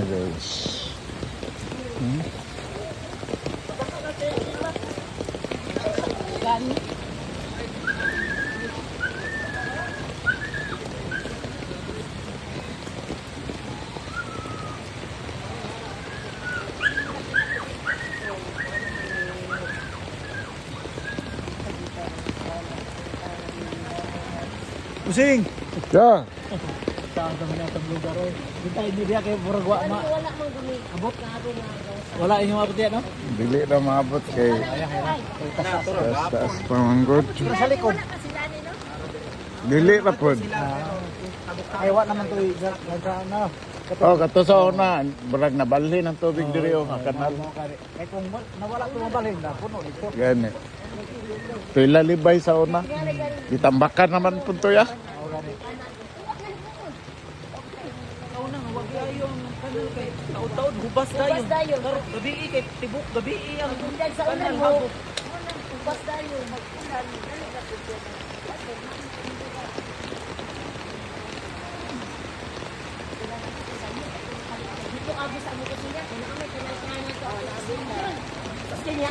guys. Pusing! Ya, Saan kami na sa lugar eh. Kita inyo diya kayo buragwa ma. Wala mang dumi. Abot na ako na. Wala inyong abot yan, no? dili na maabot kay taas pa man good. Pero sa likod. Wala kasi dani no. Dili na pod. Ay, wala naman to na. Oh, kato sa una, burag nabalhin ang tubig diri oh, nga kanal. Kaya kung nawala ito mabalhin na, puno dito. Gani. Toy lalibay sa una. Ditambakan naman pud to ya. Taon-taon, hubas tayo. Hubas tayo. Gabi kay tibok, gabi ang Bundag sa ulan mo. Ubas tayo. Mag-ulan. Dali na po dyan. Dito agos ang mga siya. Kaya kami, kailangan ito. Kaya